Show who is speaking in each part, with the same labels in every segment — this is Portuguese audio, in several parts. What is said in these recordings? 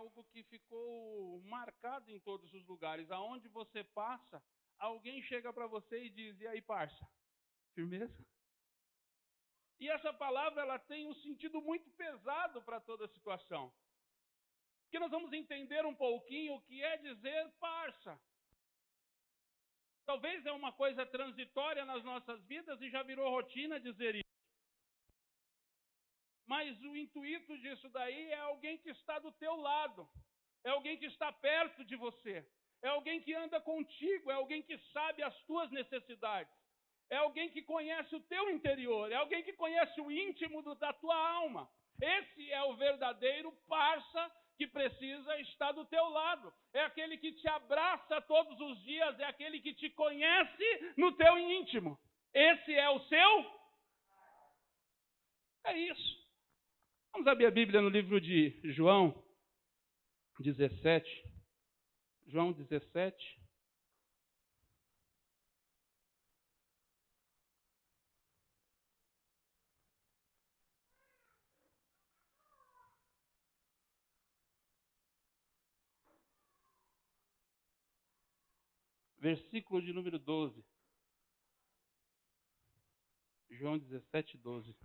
Speaker 1: algo que ficou marcado em todos os lugares. Aonde você passa, alguém chega para você e diz: e aí, parça? Firmeza? E essa palavra ela tem um sentido muito pesado para toda a situação. Porque nós vamos entender um pouquinho o que é dizer parça. Talvez é uma coisa transitória nas nossas vidas e já virou rotina dizer isso. Mas o intuito disso daí é alguém que está do teu lado. É alguém que está perto de você. É alguém que anda contigo. É alguém que sabe as tuas necessidades. É alguém que conhece o teu interior. É alguém que conhece o íntimo da tua alma. Esse é o verdadeiro parça que precisa estar do teu lado. É aquele que te abraça todos os dias. É aquele que te conhece no teu íntimo. Esse é o seu? É isso. Vamos abrir a Bíblia no livro de João 17. João 17. Versículo de número 12. João 17, 12.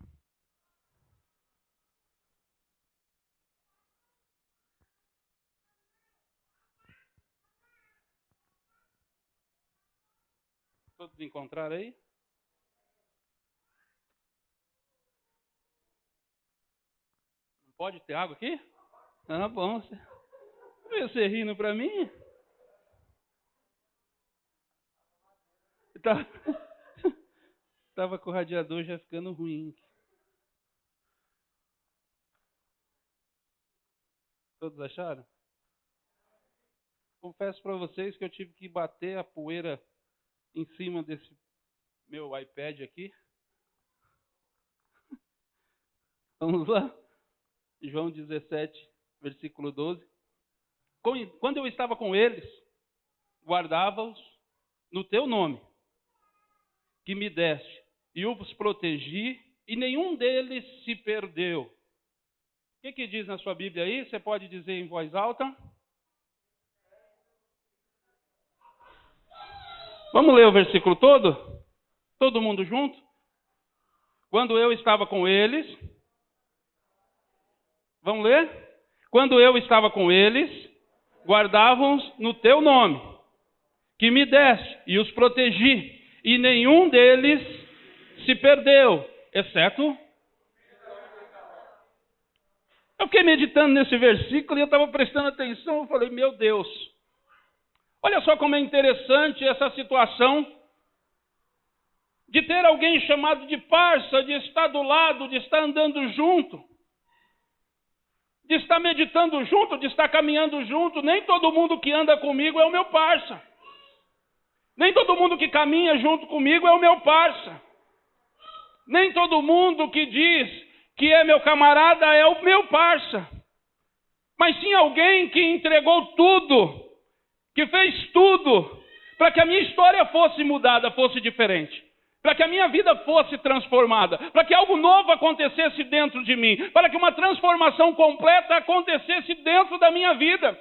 Speaker 1: Todos encontraram aí? Não pode ter água aqui? Ah, bom. Você rindo para mim? Estava com o radiador já ficando ruim. Todos acharam? Confesso para vocês que eu tive que bater a poeira em cima desse meu iPad aqui. Vamos lá? João 17, versículo 12. Quando eu estava com eles, guardava-os no teu nome, que me deste, e os protegi, e nenhum deles se perdeu. O que diz na sua Bíblia aí? Você pode dizer em voz alta? Vamos ler o versículo todo? Todo mundo junto? Quando eu estava com eles... Vamos ler? Quando eu estava com eles, guardavam-os no teu nome, que me deste, e os protegi, e nenhum deles se perdeu, exceto... Eu fiquei meditando nesse versículo e eu estava prestando atenção, eu falei, meu Deus, olha só como é interessante essa situação de ter alguém chamado de parça, de estar do lado, de estar andando junto, de estar meditando junto, de estar caminhando junto. Nem todo mundo que anda comigo é o meu parça. Nem todo mundo que caminha junto comigo é o meu parça. Nem todo mundo que diz que é meu camarada é o meu parça. Mas sim alguém que entregou tudo, que fez tudo, para que a minha história fosse mudada, fosse diferente. Para que a minha vida fosse transformada, para que algo novo acontecesse dentro de mim, para que uma transformação completa acontecesse dentro da minha vida.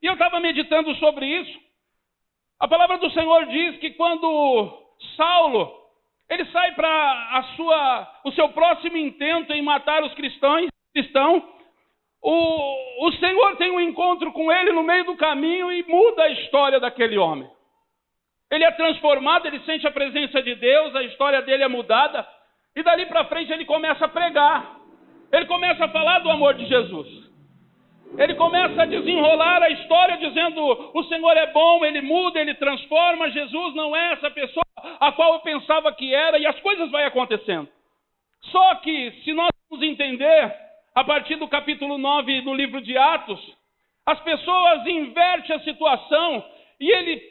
Speaker 1: E eu estava meditando sobre isso. A palavra do Senhor diz que quando Saulo, ele sai para o seu próximo intento em matar os cristãos, o Senhor tem um encontro com ele no meio do caminho e muda a história daquele homem. Ele é transformado, ele sente a presença de Deus, a história dele é mudada, e dali para frente ele começa a pregar. Ele começa a falar do amor de Jesus. Ele começa a desenrolar a história dizendo, o Senhor é bom, Ele muda, Ele transforma, Jesus não é essa pessoa a qual eu pensava que era, e as coisas vão acontecendo. Só que, se nós vamos entender, a partir do capítulo 9 do livro de Atos, as pessoas invertem a situação, e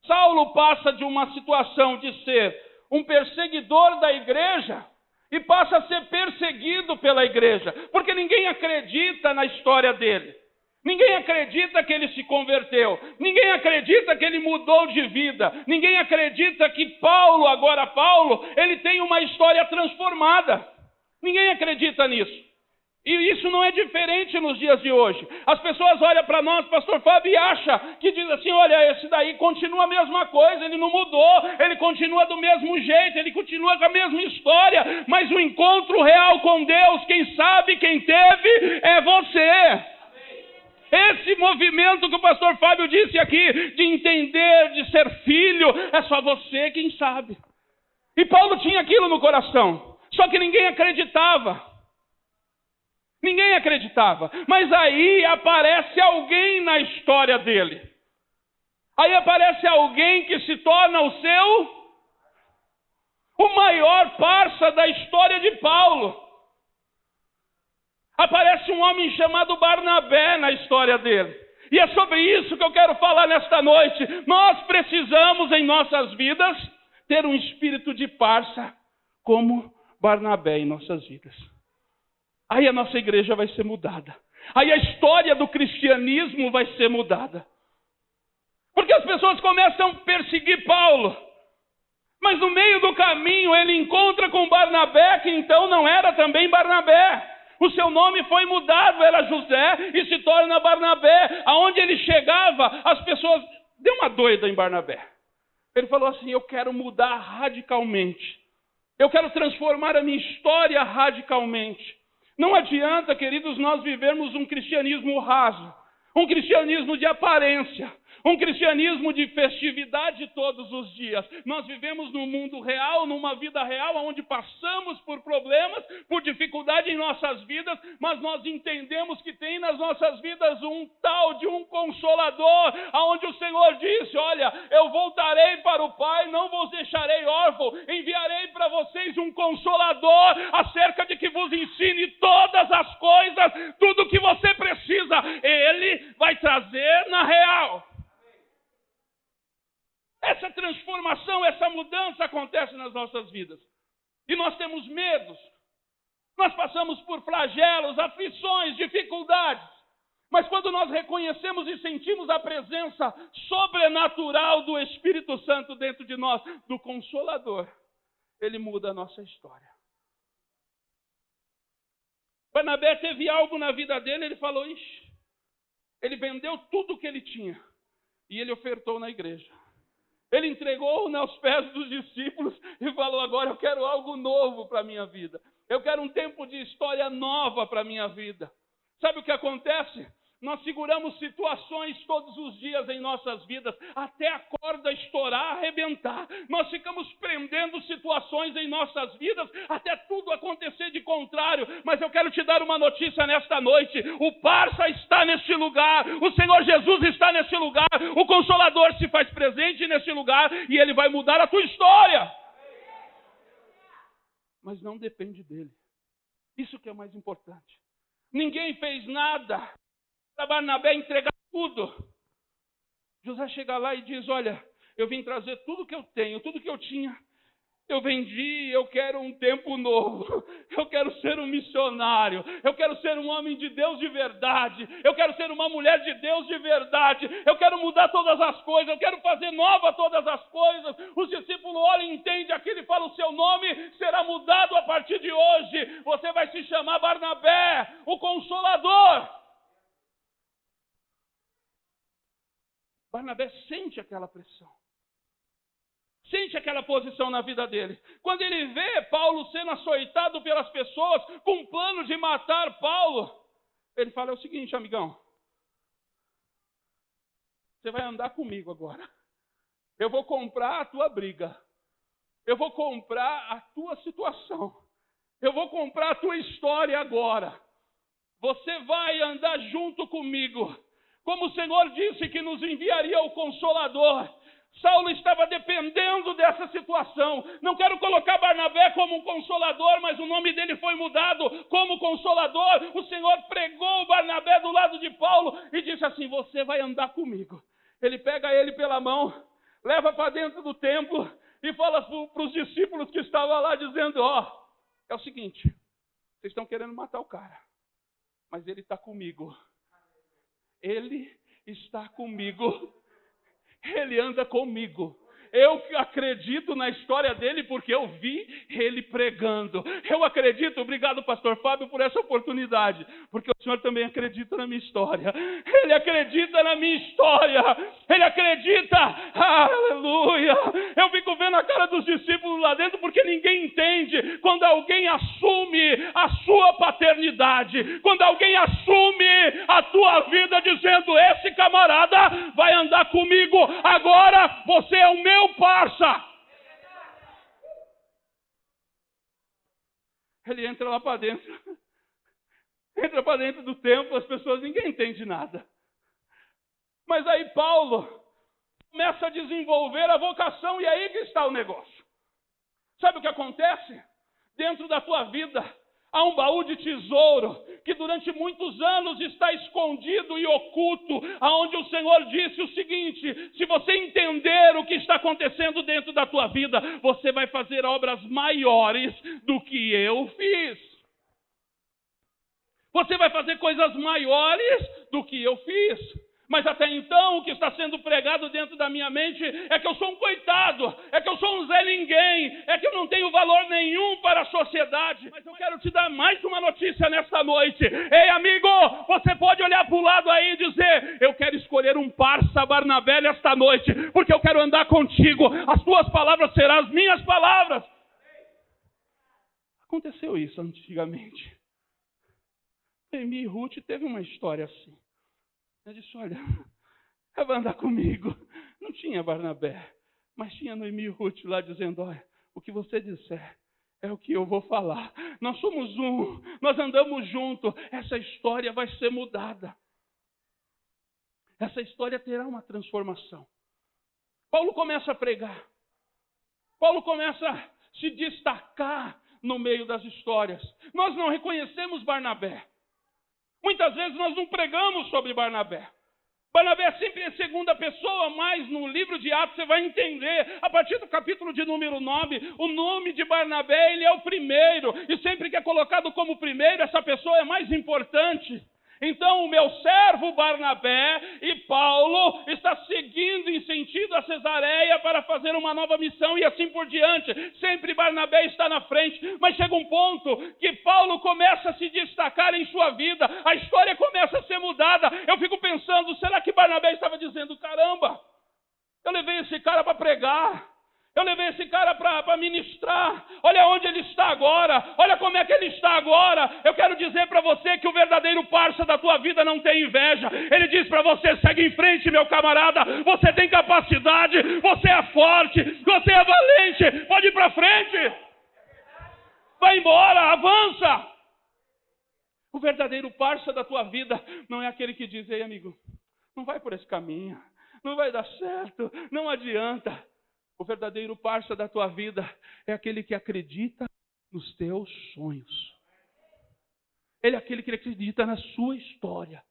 Speaker 1: Saulo passa de uma situação de ser um perseguidor da igreja, e passa a ser perseguido pela igreja, porque ninguém acredita na história dele. Ninguém acredita que ele se converteu. Ninguém acredita que ele mudou de vida. Ninguém acredita que Paulo, ele tem uma história transformada. Ninguém acredita nisso. E isso não é diferente nos dias de hoje. As pessoas olham para nós, pastor Fábio, e acham que diz assim, olha, esse daí continua a mesma coisa, ele não mudou, ele continua do mesmo jeito, ele continua com a mesma história, mas o encontro real com Deus, quem sabe, quem teve, é você. Esse movimento que o pastor Fábio disse aqui, de entender, de ser filho, é só você quem sabe. E Paulo tinha aquilo no coração, só que ninguém acreditava. Ninguém acreditava. Mas aí aparece alguém na história dele. Aí aparece alguém que se torna o maior parça da história de Paulo. Aparece um homem chamado Barnabé na história dele. E é sobre isso que eu quero falar nesta noite. Nós precisamos em nossas vidas ter um espírito de parça como Barnabé em nossas vidas. Aí a nossa igreja vai ser mudada. Aí a história do cristianismo vai ser mudada. Porque as pessoas começam a perseguir Paulo. Mas no meio do caminho ele encontra com Barnabé, que então não era também Barnabé. O seu nome foi mudado, era José, e se torna Barnabé. Aonde ele chegava, as pessoas... Deu uma doida em Barnabé. Ele falou assim, eu quero mudar radicalmente. Eu quero transformar a minha história radicalmente. Não adianta, queridos, nós vivermos um cristianismo raso, um cristianismo de aparência, um cristianismo de festividade todos os dias. Nós vivemos num mundo real, numa vida real, onde passamos por problemas, por dificuldade em nossas vidas, mas nós entendemos que tem nas nossas vidas um tal de um consolador, onde o Senhor disse, olha, eu voltarei para o Pai, não vos deixarei órfão, enviarei para vocês um consolador, acerca de que vos ensine todas as coisas, tudo o que você precisa, Ele vai trazer na real. Essa transformação, essa mudança acontece nas nossas vidas. E nós temos medos. Nós passamos por flagelos, aflições, dificuldades. Mas quando nós reconhecemos e sentimos a presença sobrenatural do Espírito Santo dentro de nós, do Consolador, ele muda a nossa história. Barnabé teve algo na vida dele, ele falou, ixi, ele vendeu tudo o que ele tinha. E ele ofertou na igreja. Ele entregou aos pés dos discípulos e falou, agora eu quero algo novo para a minha vida. Eu quero um tempo de história nova para a minha vida. Sabe o que acontece? Nós seguramos situações todos os dias em nossas vidas, até a corda estourar, arrebentar. Nós ficamos prendendo situações em nossas vidas, até tudo acontecer de contrário. Mas eu quero te dar uma notícia nesta noite. O parça está neste lugar, o Senhor Jesus está neste lugar, o Consolador se faz presente neste lugar e Ele vai mudar a tua história. Mas não depende dele. Isso que é o mais importante. Ninguém fez nada para Barnabé entregar tudo. José chega lá e diz, olha, eu vim trazer tudo que eu tenho, tudo que eu tinha. Eu vendi, eu quero um tempo novo. Eu quero ser um missionário. Eu quero ser um homem de Deus de verdade. Eu quero ser uma mulher de Deus de verdade. Eu quero mudar todas as coisas. Eu quero fazer nova todas as coisas. Os discípulos olham e entendem aquilo e falam, o seu nome será mudado a partir de hoje. Você vai se chamar Barnabé, o Consolador. Barnabé sente aquela pressão. Sente aquela posição na vida dele. Quando ele vê Paulo sendo açoitado pelas pessoas com um plano de matar Paulo, ele fala, é o seguinte, amigão. Você vai andar comigo agora. Eu vou comprar a tua briga. Eu vou comprar a tua situação. Eu vou comprar a tua história agora. Você vai andar junto comigo. Como o Senhor disse que nos enviaria o Consolador. Saulo estava dependendo dessa situação. Não quero colocar Barnabé como um consolador, mas o nome dele foi mudado como Consolador. O Senhor pregou Barnabé do lado de Paulo e disse assim, você vai andar comigo. Ele pega ele pela mão, leva para dentro do templo e fala para os discípulos que estavam lá dizendo, é o seguinte, vocês estão querendo matar o cara, mas ele está comigo. Ele está comigo. Ele anda comigo. Eu acredito na história dele porque eu vi ele pregando. Eu acredito, obrigado pastor Fábio por essa oportunidade, porque o senhor também acredita na minha história. Ele acredita na minha história. Ele acredita, aleluia. Eu fico vendo a cara dos discípulos lá dentro porque ninguém entende quando alguém assume a sua paternidade, quando alguém assume a tua vida dizendo, esse camarada vai andar comigo, agora você é o meu parça. Ele entra lá para dentro, entra para dentro do templo, as pessoas, ninguém entende nada. Mas aí Paulo começa a desenvolver a vocação e aí que está o negócio. Sabe o que acontece? Dentro da tua vida há um baú de tesouro que durante muitos anos está escondido e oculto, aonde o Senhor disse o seguinte, se você entender o que está acontecendo dentro da tua vida, você vai fazer obras maiores do que eu fiz. Você vai fazer coisas maiores do que eu fiz. Mas até então, o que está sendo pregado dentro da minha mente é que eu sou um coitado, é que eu sou um Zé Ninguém, é que eu não tenho valor nenhum para a sociedade. Mas eu quero te dar mais uma notícia nesta noite. Ei, amigo, você pode olhar para o lado aí e dizer, eu quero escolher um parça Barnabé nesta noite, porque eu quero andar contigo. As tuas palavras serão as minhas palavras. Aconteceu isso antigamente. Noemi e Ruth teve uma história assim. Eu disse, olha, ela vai andar comigo. Não tinha Barnabé, mas tinha Noemi e Ruth lá dizendo, olha, o que você disser é o que eu vou falar. Nós somos um, nós andamos juntos. Essa história vai ser mudada. Essa história terá uma transformação. Paulo começa a pregar. Paulo começa a se destacar no meio das histórias. Nós não reconhecemos Barnabé. Muitas vezes nós não pregamos sobre Barnabé. Barnabé é sempre a segunda pessoa, mas no livro de Atos você vai entender, a partir do capítulo de número 9, o nome de Barnabé, ele é o primeiro, e sempre que é colocado como primeiro, essa pessoa é mais importante. Então o meu servo Barnabé e Paulo está seguindo em sentido a Cesareia para fazer uma nova missão e assim por diante. Sempre Barnabé está na frente, mas chega um ponto que Paulo começa a se destacar em sua vida, a história começa a ser mudada. Eu fico pensando, será que Barnabé estava dizendo, caramba, eu levei esse cara para pregar, eu levei esse cara para ministrar. Olha onde ele está agora. Olha como é que ele está agora. Eu quero dizer para você que o verdadeiro parça da tua vida não tem inveja. Ele diz para você, segue em frente, meu camarada. Você tem capacidade. Você é forte. Você é valente. Pode ir para frente. Vai embora. Avança. O verdadeiro parça da tua vida não é aquele que diz, ei amigo, não vai por esse caminho. Não vai dar certo. Não adianta. O verdadeiro parça da tua vida é aquele que acredita nos teus sonhos. Ele é aquele que acredita na sua história.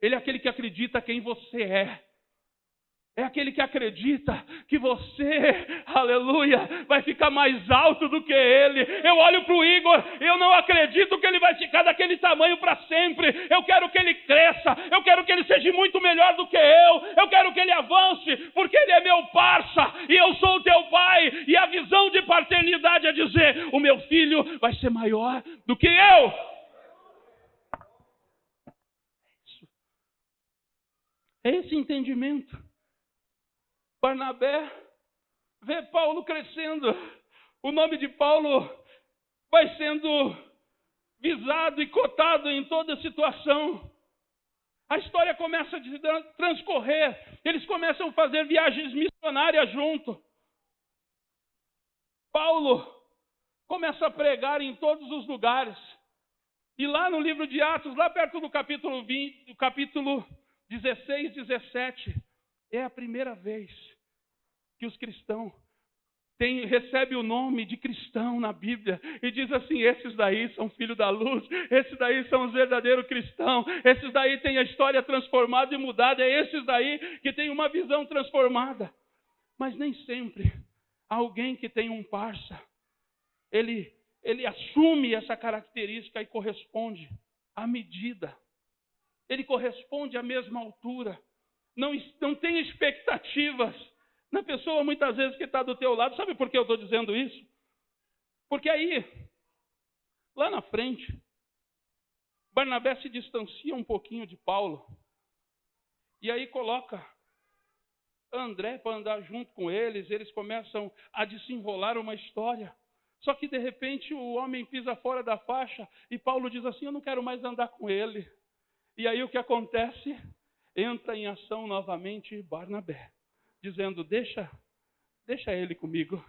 Speaker 1: Ele é aquele que acredita quem você é. É aquele que acredita que você, aleluia, vai ficar mais alto do que ele. Eu olho para o Igor, eu não acredito que ele vai ficar daquele tamanho para sempre. Eu quero que ele cresça, eu quero que ele seja muito melhor do que eu quero que ele avance, porque ele é meu parça e eu sou o teu pai. E a visão de paternidade é dizer, o meu filho vai ser maior do que eu. É esse entendimento. Barnabé vê Paulo crescendo. O nome de Paulo vai sendo visado e cotado em toda situação. A história começa a transcorrer. Eles começam a fazer viagens missionárias junto. Paulo começa a pregar em todos os lugares. E lá no livro de Atos, lá perto do capítulo 20, do capítulo 16, 17, é a primeira vez que os cristãos recebem o nome de cristão na Bíblia e diz assim, esses daí são filhos da luz, esses daí são os verdadeiros cristãos, esses daí têm a história transformada e mudada, é esses daí que têm uma visão transformada. Mas nem sempre alguém que tem um parça, ele assume essa característica e corresponde à medida. Ele corresponde à mesma altura. Não tem expectativas na pessoa muitas vezes que está do teu lado. Sabe por que eu estou dizendo isso? Porque aí, lá na frente, Barnabé se distancia um pouquinho de Paulo. E aí coloca André para andar junto com eles. Eles começam a desenrolar uma história. Só que de repente o homem pisa fora da faixa e Paulo diz assim: eu não quero mais andar com ele. E aí o que acontece? Entra em ação novamente Barnabé, dizendo: deixa ele comigo.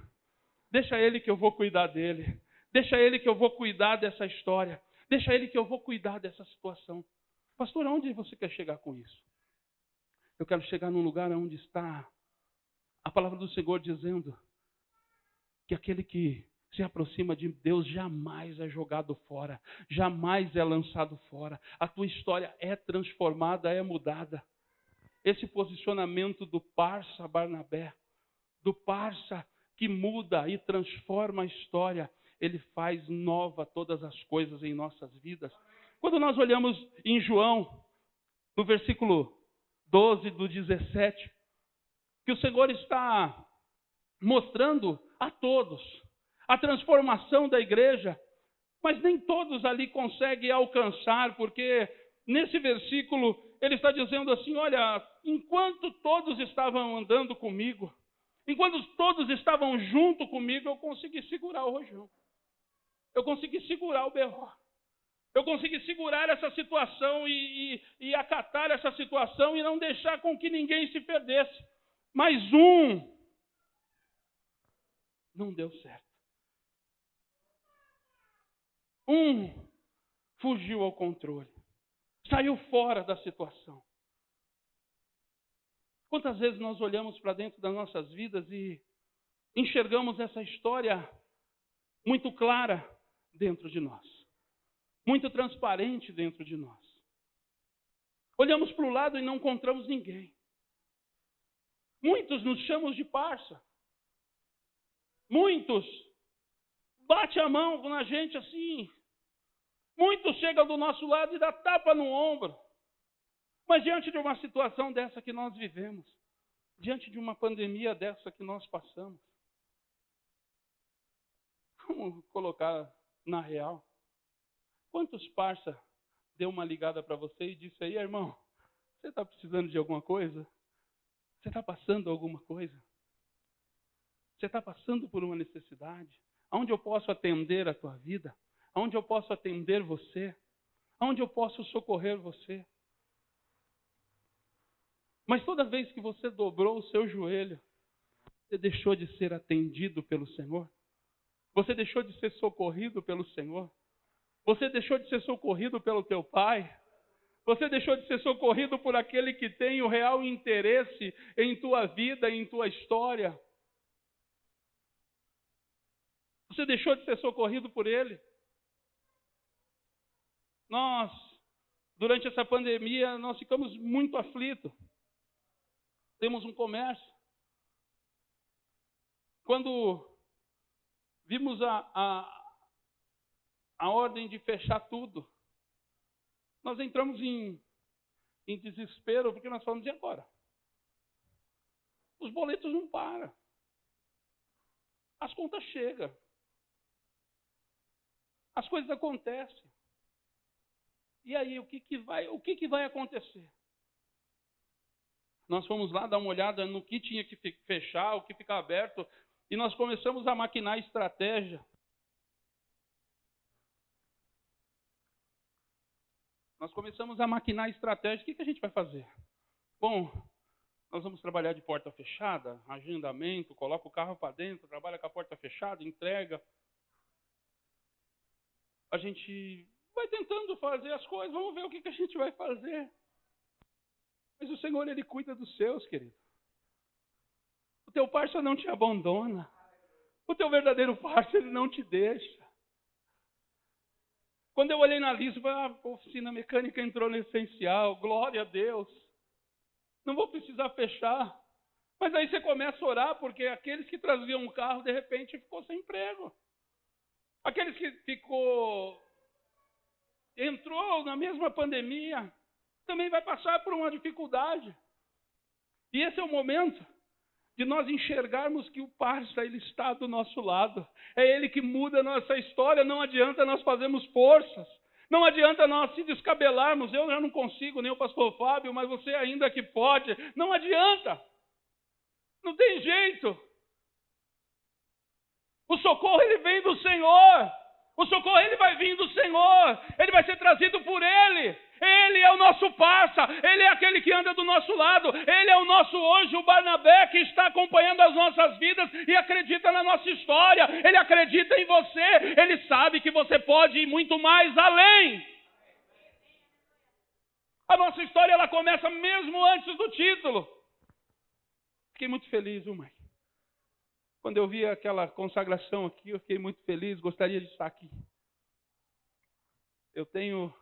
Speaker 1: Deixa ele que eu vou cuidar dele. Deixa ele que eu vou cuidar dessa história. Deixa ele que eu vou cuidar dessa situação. Pastor, aonde você quer chegar com isso? Eu quero chegar num lugar onde está a palavra do Senhor dizendo que aquele que se aproxima de Deus jamais é jogado fora, jamais é lançado fora. A tua história é transformada, é mudada. Esse posicionamento do parça Barnabé, do parça que muda e transforma a história, ele faz nova todas as coisas em nossas vidas. Quando nós olhamos em João, no versículo 12 do 17, que o Senhor está mostrando a todos a transformação da igreja, mas nem todos ali conseguem alcançar, porque nesse versículo ele está dizendo assim: olha, enquanto todos estavam andando comigo, enquanto todos estavam junto comigo, eu consegui segurar o rojão. Eu consegui segurar o berro. Eu consegui segurar essa situação e acatar essa situação e não deixar com que ninguém se perdesse. Mas um não deu certo. Um fugiu ao controle. Saiu fora da situação. Quantas vezes nós olhamos para dentro das nossas vidas e enxergamos essa história muito clara dentro de nós, muito transparente dentro de nós. Olhamos para o lado e não encontramos ninguém. Muitos nos chamam de parça. Muitos batem a mão na gente assim. Muitos chegam do nosso lado e dão tapa no ombro. Mas diante de uma situação dessa que nós vivemos, diante de uma pandemia dessa que nós passamos, vamos colocar na real. Quantos parça deu uma ligada para você e disse aí: irmão, você está precisando de alguma coisa? Você está passando alguma coisa? Você está passando por uma necessidade? Aonde eu posso atender a tua vida? Aonde eu posso atender você? Aonde eu posso socorrer você? Mas toda vez que você dobrou o seu joelho, você deixou de ser atendido pelo Senhor? Você deixou de ser socorrido pelo Senhor? Você deixou de ser socorrido pelo teu Pai? Você deixou de ser socorrido por aquele que tem o real interesse em tua vida, em tua história? Você deixou de ser socorrido por Ele? Nós, durante essa pandemia, nós ficamos muito aflitos. Temos um comércio. Quando vimos a ordem de fechar tudo, nós entramos em desespero, porque nós falamos: e agora? Os boletos não param. As contas chegam. As coisas acontecem. E aí, o que vai acontecer? Nós fomos lá dar uma olhada no que tinha que fechar, o que ficar aberto, e nós começamos a maquinar estratégia. O que a gente vai fazer? Bom, nós vamos trabalhar de porta fechada, agendamento, coloca o carro para dentro, trabalha com a porta fechada, entrega. A gente vai tentando fazer as coisas, vamos ver o que a gente vai fazer. Mas o Senhor, Ele cuida dos seus, querido. O teu parceiro não te abandona. O teu verdadeiro parceiro, Ele não te deixa. Quando eu olhei na lista, eu falei: a oficina mecânica entrou no essencial, glória a Deus. Não vou precisar fechar. Mas aí você começa a orar, porque aqueles que traziam um carro, de repente, ficou sem emprego. Aqueles que entrou na mesma pandemia, também vai passar por uma dificuldade. E esse é o momento de nós enxergarmos que o parça, ele está do nosso lado. É ele que muda a nossa história. Não adianta nós fazermos forças. Não adianta nós se descabelarmos. Eu já não consigo, nem o pastor Fábio, mas você ainda que pode. Não adianta. Não tem jeito. O socorro, ele vem do Senhor. O socorro, ele vai vir do Senhor. Ele vai ser trazido por Ele. Ele é o nosso parça. Ele é aquele que anda do nosso lado. Ele é o nosso hoje, o Barnabé, que está acompanhando as nossas vidas e acredita na nossa história. Ele acredita em você. Ele sabe que você pode ir muito mais além. A nossa história, ela começa mesmo antes do título. Fiquei muito feliz, mãe. Quando eu vi aquela consagração aqui, eu fiquei muito feliz, gostaria de estar aqui. Eu tenho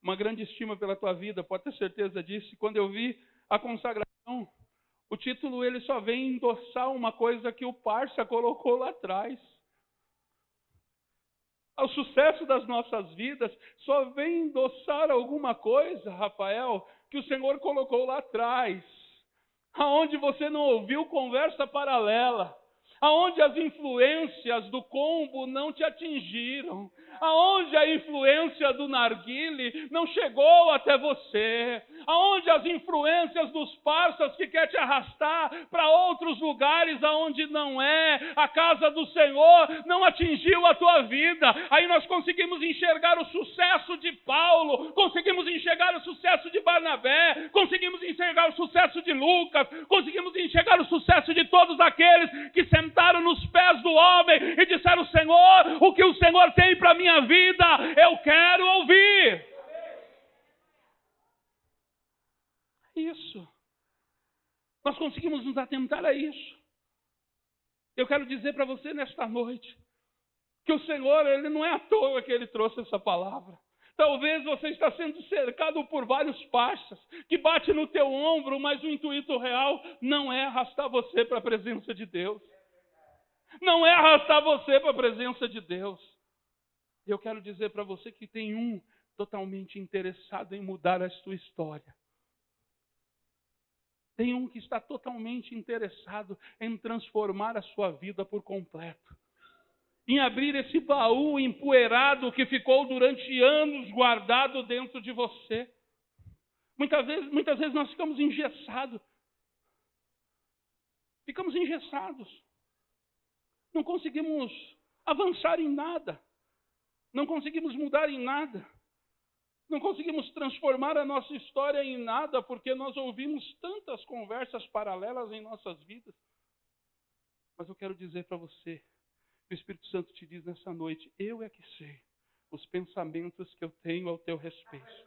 Speaker 1: uma grande estima pela tua vida, pode ter certeza disso. E quando eu vi a consagração, o título ele só vem endossar uma coisa que o parça colocou lá atrás. O sucesso das nossas vidas só vem endossar alguma coisa, Rafael, que o Senhor colocou lá atrás. Aonde você não ouviu conversa paralela. Aonde as influências do combo não te atingiram, aonde a influência do narguile não chegou até você, aonde as influências dos parças que quer te arrastar para outros lugares aonde não é a casa do Senhor, não atingiu a tua vida. Aí nós conseguimos enxergar o sucesso de Paulo, conseguimos enxergar o sucesso de Barnabé, conseguimos enxergar o sucesso de Lucas, conseguimos enxergar o sucesso de todos aqueles que sentaram nos pés do homem e disseram: Senhor, o que o Senhor tem para a minha vida, eu quero ouvir. Isso. Nós conseguimos nos atentar a isso. Eu quero dizer para você nesta noite que o Senhor, Ele não é à toa que Ele trouxe essa palavra. Talvez você está sendo cercado por vários parças que batem no teu ombro, mas o intuito real não é arrastar você para a presença de Deus. Não é arrastar você para a presença de Deus. Eu quero dizer para você que tem um totalmente interessado em mudar a sua história. Tem um que está totalmente interessado em transformar a sua vida por completo. Em abrir esse baú empoeirado que ficou durante anos guardado dentro de você. Muitas vezes nós ficamos engessados. Ficamos engessados. Não conseguimos avançar em nada. Não conseguimos mudar em nada. Não conseguimos transformar a nossa história em nada porque nós ouvimos tantas conversas paralelas em nossas vidas. Mas eu quero dizer para você, o Espírito Santo te diz nessa noite: eu é que sei os pensamentos que eu tenho ao teu respeito.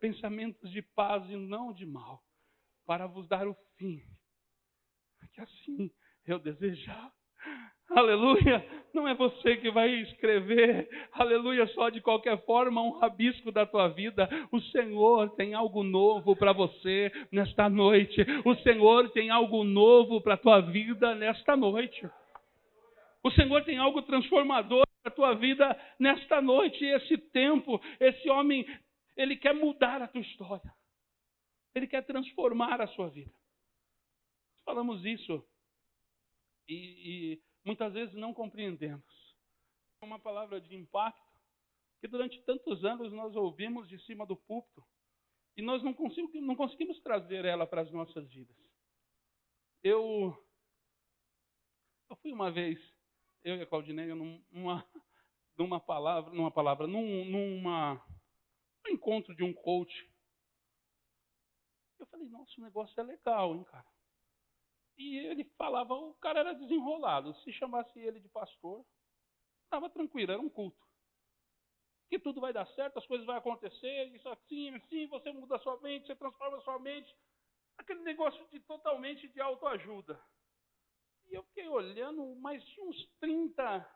Speaker 1: Pensamentos de paz e não de mal, para vos dar o fim, que assim eu desejar. Aleluia, não é você que vai escrever, aleluia, só de qualquer forma um rabisco da tua vida. O Senhor tem algo novo para você nesta noite. O Senhor tem algo novo para a tua vida nesta noite. O Senhor tem algo transformador para a tua vida nesta noite. E esse tempo, esse homem, ele quer mudar a tua história. Ele quer transformar a sua vida. Falamos isso e muitas vezes não compreendemos. É uma palavra de impacto que durante tantos anos nós ouvimos de cima do púlpito e nós não conseguimos trazer ela para as nossas vidas. Eu fui uma vez, eu e a Claudineia, num encontro de um coach. Eu falei: nossa, o negócio é legal, hein, cara? E ele falava, o cara era desenrolado. Se chamasse ele de pastor, estava tranquilo, era um culto. Que tudo vai dar certo, as coisas vão acontecer, isso assim, você muda a sua mente, você transforma a sua mente. Aquele negócio totalmente de autoajuda. E eu fiquei olhando, mas tinha uns 30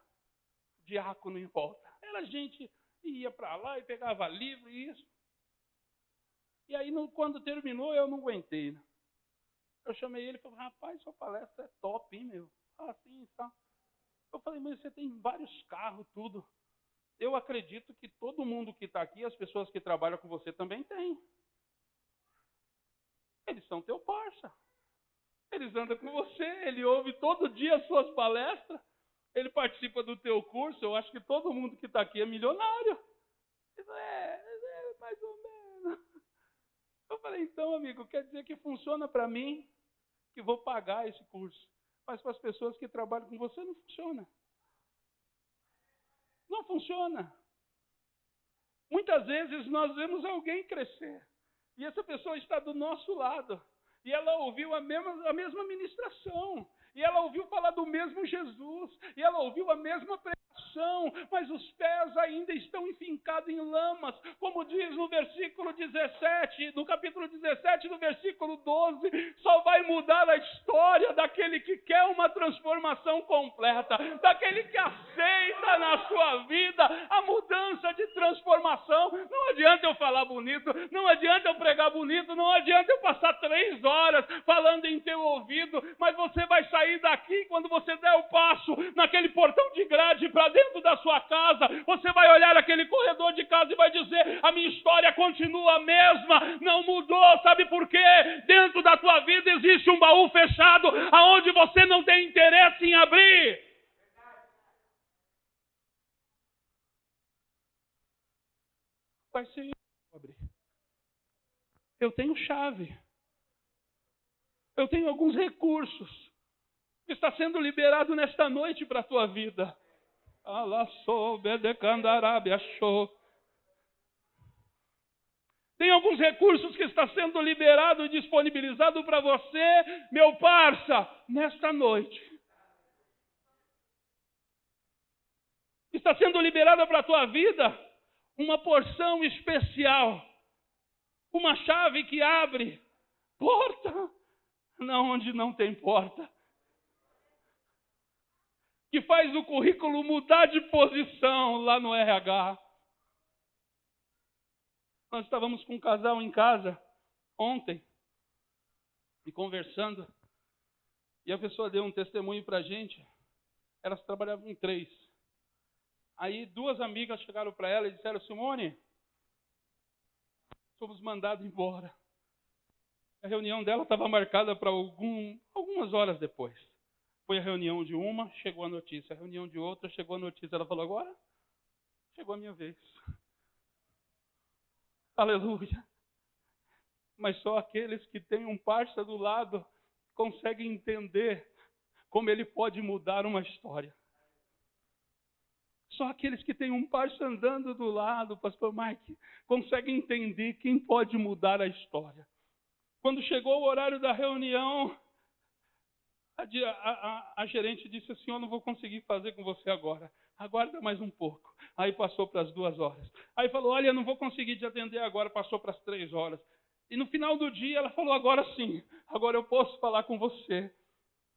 Speaker 1: diáconos em volta. Era gente que ia para lá e pegava livro e isso. E aí, quando terminou, eu não aguentei, né? Eu chamei ele e falei: rapaz, sua palestra é top, hein, meu? Assim, tá. Eu falei: mas você tem vários carros, tudo. Eu acredito que todo mundo que está aqui, as pessoas que trabalham com você também tem. Eles são teu parça. Eles andam com você, ele ouve todo dia as suas palestras, ele participa do teu curso. Eu acho que todo mundo que está aqui é milionário. Mais ou menos. Eu falei, então, amigo, quer dizer que funciona para mim, que vou pagar esse curso. Mas para as pessoas que trabalham com você não funciona. Não funciona. Muitas vezes nós vemos alguém crescer. E essa pessoa está do nosso lado. E ela ouviu a mesma ministração. E ela ouviu falar do mesmo Jesus. E ela ouviu a mesma pregação. Mas os pés ainda estão enfincados em lamas. Como diz no versículo 17, no capítulo 17, no versículo 12. Só vai mudar a história daquele que quer uma transformação completa. Daquele que aceita na sua vida a mudança de transformação. Não adianta eu falar bonito. Não adianta eu pregar bonito. Não adianta eu passar 3 horas falando em teu ouvido. Mas você vai sair daqui quando você der o passo naquele portão de grade para dentro da sua casa. Você vai olhar aquele corredor de casa e vai dizer: a minha história continua a mesma, não mudou. Sabe por quê? Dentro da tua vida existe um baú fechado aonde você não tem interesse em abrir. Vai ser eu abrir. Eu tenho chave. Eu tenho alguns recursos que está sendo liberado nesta noite para a tua vida. Tem alguns recursos que está sendo liberado e disponibilizado para você, meu parça, nesta noite. Está sendo liberada para a tua vida uma porção especial. Uma chave que abre porta não onde não tem porta. Que faz o currículo mudar de posição lá no RH. Nós estávamos com um casal em casa ontem e conversando. E a pessoa deu um testemunho para a gente. Elas trabalhavam em 3. Aí 2 amigas chegaram para ela e disseram: Simone, fomos mandados embora. A reunião dela estava marcada para algumas horas depois. Foi a reunião de uma, chegou a notícia. A reunião de outra, chegou a notícia. Ela falou: agora chegou a minha vez. Aleluia. Mas só aqueles que têm um parça do lado conseguem entender como ele pode mudar uma história. Só aqueles que têm um parça andando do lado, pastor Mike, conseguem entender quem pode mudar a história. Quando chegou o horário da reunião, a gerente disse assim: eu não vou conseguir fazer com você agora. Aguarda mais um pouco. Aí passou para as 2 horas. Aí falou: olha, eu não vou conseguir te atender agora. Passou para as 3 horas. E no final do dia ela falou: agora sim, agora eu posso falar com você.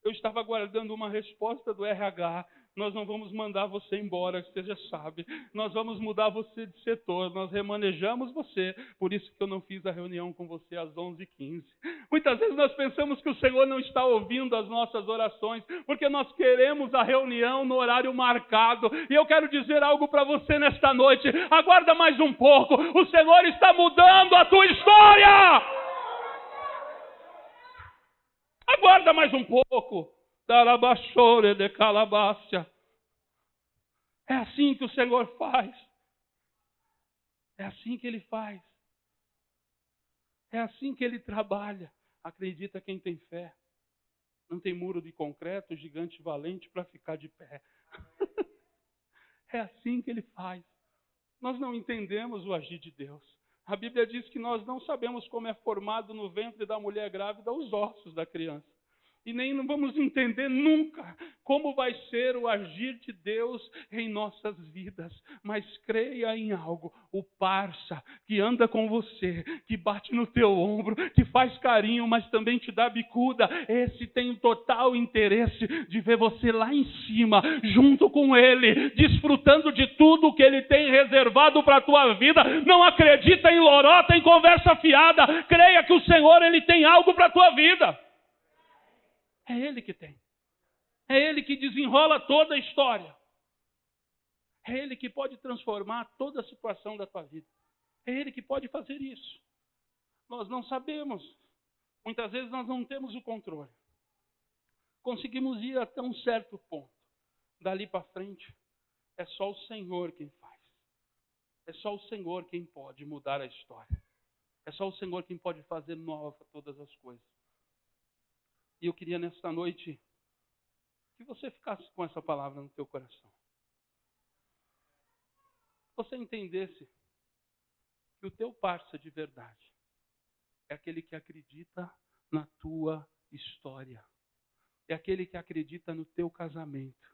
Speaker 1: Eu estava aguardando uma resposta do RH. Nós não vamos mandar você embora, você já sabe. Nós vamos mudar você de setor. Nós remanejamos você. Por isso que eu não fiz a reunião com você às 11h15. Muitas vezes nós pensamos que o Senhor não está ouvindo as nossas orações, porque nós queremos a reunião no horário marcado. E eu quero dizer algo para você nesta noite. Aguarda mais um pouco. O Senhor está mudando a tua história. Aguarda mais um pouco. Darabachore de calabácia. É assim que o Senhor faz. É assim que Ele faz. É assim que Ele trabalha. Acredita quem tem fé. Não tem muro de concreto, gigante valente para ficar de pé. É assim que Ele faz. Nós não entendemos o agir de Deus. A Bíblia diz que nós não sabemos como é formado no ventre da mulher grávida os ossos da criança. E nem não vamos entender nunca como vai ser o agir de Deus em nossas vidas. Mas creia em algo. O parça que anda com você, que bate no teu ombro, que faz carinho, mas também te dá bicuda. Esse tem total interesse de ver você lá em cima, junto com ele, desfrutando de tudo que ele tem reservado para a tua vida. Não acredita em lorota, em conversa fiada. Creia que o Senhor, ele tem algo para a tua vida. É Ele que tem. É Ele que desenrola toda a história. É Ele que pode transformar toda a situação da tua vida. É Ele que pode fazer isso. Nós não sabemos. Muitas vezes nós não temos o controle. Conseguimos ir até um certo ponto. Dali para frente, é só o Senhor quem faz. É só o Senhor quem pode mudar a história. É só o Senhor quem pode fazer nova todas as coisas. E eu queria nesta noite que você ficasse com essa palavra no teu coração. Você entendesse que o teu parça de verdade é aquele que acredita na tua história. É aquele que acredita no teu casamento.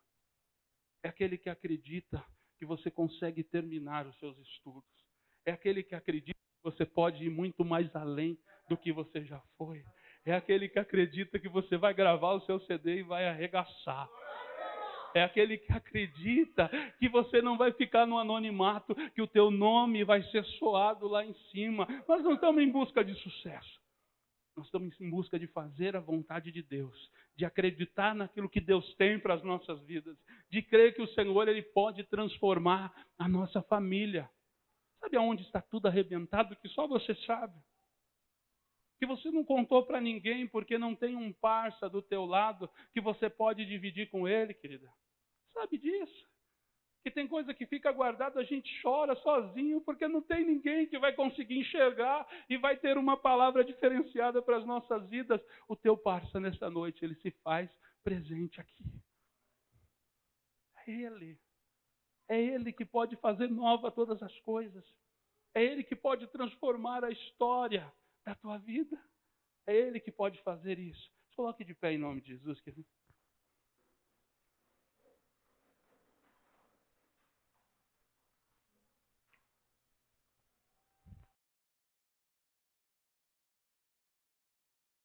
Speaker 1: É aquele que acredita que você consegue terminar os seus estudos. É aquele que acredita que você pode ir muito mais além do que você já foi. É aquele que acredita que você vai gravar o seu CD e vai arregaçar. É aquele que acredita que você não vai ficar no anonimato, que o teu nome vai ser soado lá em cima. Nós não estamos em busca de sucesso. Nós estamos em busca de fazer a vontade de Deus, de acreditar naquilo que Deus tem para as nossas vidas, de crer que o Senhor ele pode transformar a nossa família. Sabe aonde está tudo arrebentado que só você sabe? Que você não contou para ninguém porque não tem um parça do teu lado que você pode dividir com ele, querida. Sabe disso? Que tem coisa que fica guardada, a gente chora sozinho porque não tem ninguém que vai conseguir enxergar e vai ter uma palavra diferenciada para as nossas vidas. O teu parça nesta noite, ele se faz presente aqui. É Ele. É Ele que pode fazer nova todas as coisas. É Ele que pode transformar a história da tua vida. É Ele que pode fazer isso. Se coloque de pé em nome de Jesus, querido.